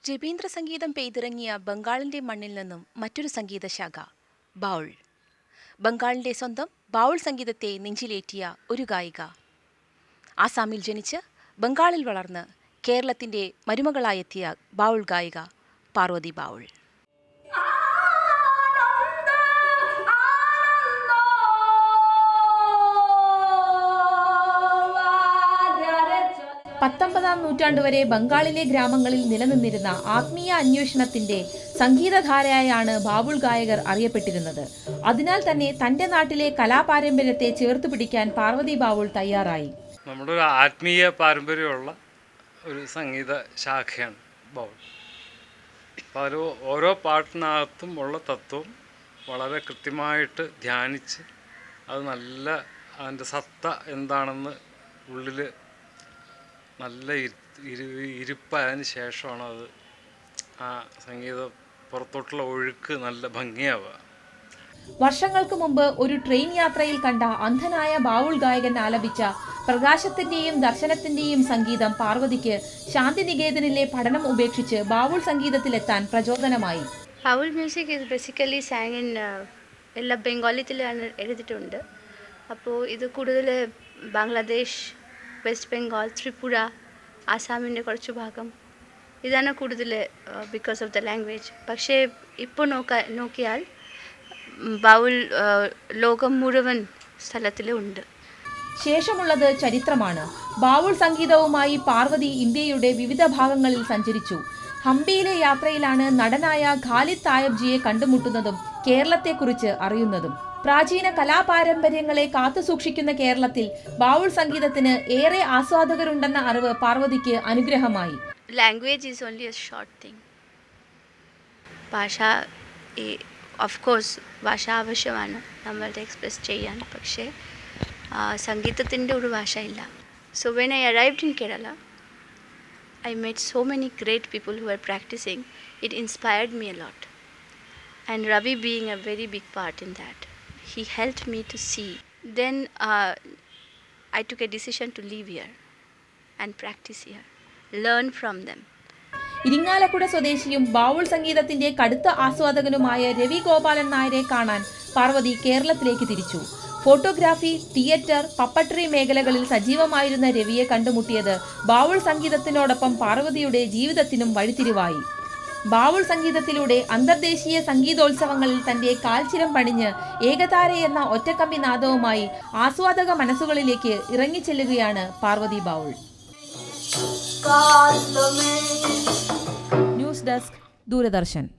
ജബീന്ദ്ര സംഗീതം പെയ്തിറങ്ങിയ ബംഗാളിന്റെ മണ്ണിൽ നിന്നും മറ്റൊരു സംഗീത ശാഖ ബൗൾ. ബംഗാളിന്റെ സ്വന്തം ബൗൾ സംഗീതത്തെ നെഞ്ചിലേറ്റിയ ഒരു ഗായിക. ആസാമിൽ ജനിച്ച് ബംഗാളിൽ വളർന്ന് കേരളത്തിന്റെ മരുമകളായെത്തിയ ബൗൾ ഗായിക പാർവതി ബൗൾ. 19-ാം നൂറ്റാണ്ട് വരെ ബംഗാളിലെ ഗ്രാമങ്ങളിൽ നിലനിന്നിരുന്ന ആത്മീയ അന്വേഷണത്തിന്റെ സംഗീതധാരയായാണ് ബാവുൾ ഗായകർ അറിയപ്പെട്ടിരുന്നത്. അതിനാൽ തന്നെ തന്റെ നാട്ടിലെ കലാപാരമ്പര്യത്തെ ചേർത്ത് പിടിക്കാൻ പാർവതി ബാവുൾ തയ്യാറായി. നമ്മുടെ ഒരു ആത്മീയ പാരമ്പര്യമുള്ള ഒരു സംഗീത ശാഖയാണ് ബൗൾ. അപ്പോൾ അതിൽ ഓരോ പാട്ടിനകത്തും ഉള്ള തത്വം വളരെ കൃത്യമായിട്ട് ധ്യാനിച്ച് അത് നല്ല അതിൻ്റെ സത്ത എന്താണെന്ന് ഉള്ളിൽ നല്ല ഇരുപ്പായതിന് ശേഷമാണ് അത് ആ സംഗീതം പുറത്തോട്ടുള്ള ഒഴുക്ക് നല്ല ഭംഗിയാവുക. വർഷങ്ങൾക്ക് മുമ്പ് ഒരു ട്രെയിൻ യാത്രയിൽ കണ്ട അന്ധനായ ബാവുൾ ഗായകൻ ആലപിച്ച പ്രകാശത്തിന്റെയും ദർശനത്തിന്റെയും സംഗീതം പാർവതിക്ക് ശാന്തിനികേതനിലെ പഠനം ഉപേക്ഷിച്ച് ബാവുൾ സംഗീതത്തിലെത്താൻ പ്രചോദനമായി. Baul music is basically San in എല്ലാ ബംഗാളിത്തിലാണ് എഴുതിയിട്ടുണ്ട്. അപ്പോൾ ഇത് കൂടുതൽ ബംഗ്ലാദേശ്, വെസ്റ്റ് ബംഗാൾ, ത്രിപുര, ആസാമിൻ്റെ കുറച്ച് ഭാഗം ഇതാണ് കൂടുതൽ ബിക്കോസ് ഓഫ് ദ ലാംഗ്വേജ്. പക്ഷേ ഇപ്പോൾ നോക്കിയാൽ ബാവുൾ ലോകം മുഴുവൻ സ്ഥലത്തിലും ഉണ്ട്. ശേഷമുള്ളത് ചരിത്രമാണ്. ബാവുൾ സംഗീതവുമായി പാർവതി ഇന്ത്യയുടെ വിവിധ ഭാഗങ്ങളിൽ സഞ്ചരിച്ചു. ഹംപിയിലെ യാത്രയിലാണ് നടനായ ഖാലിദ് തായബ്ജിയെ കണ്ടുമുട്ടുന്നതും കേരളത്തെക്കുറിച്ച് അറിയുന്നതും. പ്രാചീന കലാപാരമ്പര്യങ്ങളെ കാത്തുസൂക്ഷിക്കുന്ന കേരളത്തിൽ ബാവുൾ സംഗീതത്തിന് ഏറെ ആസ്വാദകരുണ്ടെന്ന അറിവ് പാർവതിക്ക് അനുഗ്രഹമായി. Language is only A short thing. ഭാഷ ഓഫ് കോഴ്സ് ഭാഷ ആവശ്യമാണ് നമ്മളുടെ എക്സ്പ്രസ് ചെയ്യാൻ. പക്ഷേ സംഗീതത്തിൻ്റെ ഒരു ഭാഷ ഇല്ല. So when I arrived in Kerala I met so many great people who were practicing. It inspired me a lot. And Ravi being a very big part in that. He helped me to see. Then I took a decision to live here and practice here. Learn from them. Irinjalakuda സ്വദേശിയും ബാവുൾ സംഗീതത്തിന്റെ കടുത്ത ആസ്വാദകനുമായ രവി ഗോപാലൻ നായരെ കാണാൻ പാർവതി കേരളത്തിലേക്ക് തിരിച്ചു. Photography, theatre, പപ്പട്ടറി മേഖലകളിൽ സജീവമായിരുന്ന രവിയെ കണ്ടുമുട്ടിയത് ബാവുൾ സംഗീതത്തിനോടൊപ്പം പാർവതിയുടെ ജീവിതത്തിനും വഴിത്തിരിവായി. ബാവുൾ സംഗീതത്തിലൂടെ അന്തർദേശീയ സംഗീതോത്സവങ്ങളിൽ തന്റെ കാൽച്ചിരം പണിഞ്ഞ് ഏകതാര എന്ന ഒറ്റക്കമ്പി നാദവുമായി ആസ്വാദക മനസ്സുകളിലേക്ക് ഇറങ്ങിച്ചെല്ലുകയാണ് പാർവതി ബാവുൾ. News desk, Doordarshan.